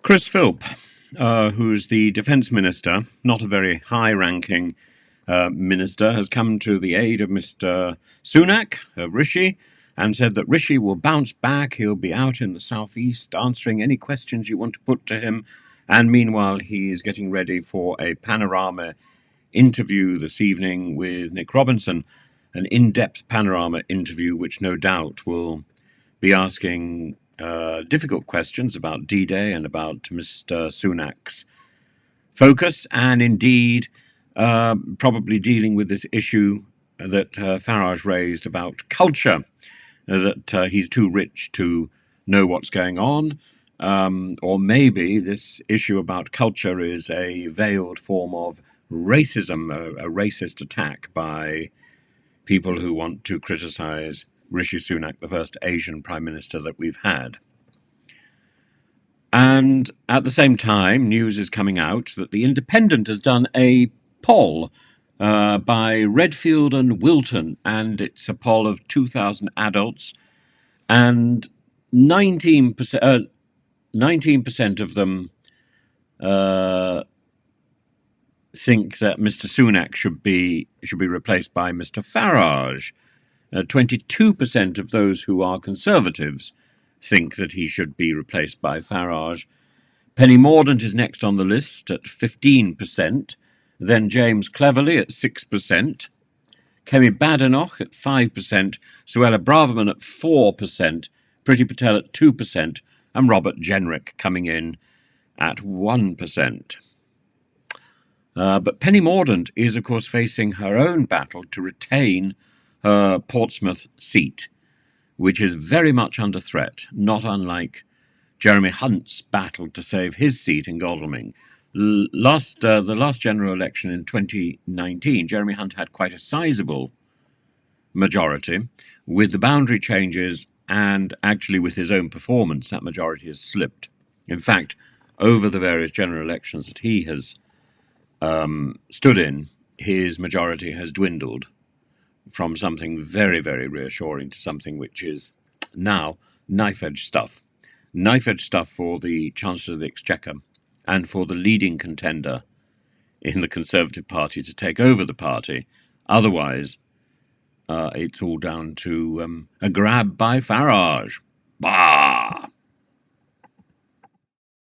Chris Phelp, who's the defence minister, not a very high-ranking minister, has come to the aid of Mr. Sunak, Rishi, and said that Rishi will bounce back. He'll be out in the southeast answering any questions you want to put to him. And meanwhile, he's getting ready for a panorama interview this evening with Nick Robinson, an in-depth panorama interview which no doubt will be asking difficult questions about D-Day and about Mr. Sunak's focus, and indeed probably dealing with this issue that Farage raised about culture, that he's too rich to know what's going on, or maybe this issue about culture is a veiled form of racism, a racist attack by people who want to criticize Rishi Sunak, the first Asian Prime Minister that we've had. And at the same time, news is coming out that The Independent has done a poll by Redfield and Wilton, and it's a poll of 2,000 adults, and 19% of them think that Mr. Sunak should be replaced by Mr. Farage. 22% of those who are Conservatives think that he should be replaced by Farage. Penny Mordaunt is next on the list at 15%, then James Cleverly at 6%, Kemi Badenoch at 5%, Suella Braverman at 4%, Priti Patel at 2%, and Robert Jenrick coming in at 1%. But Penny Mordaunt is, of course, facing her own battle to retain her Portsmouth seat, which is very much under threat, not unlike Jeremy Hunt's battle to save his seat in Godalming. The last general election in 2019, Jeremy Hunt had quite a sizable majority. With the boundary changes and actually with his own performance, that majority has slipped. In fact, over the various general elections that he has stood in, his majority has dwindled from something very, very reassuring to something which is now knife-edge stuff. Knife-edge stuff for the Chancellor of the Exchequer and for the leading contender in the Conservative Party to take over the party. Otherwise, it's all down to a grab by Farage. Bah!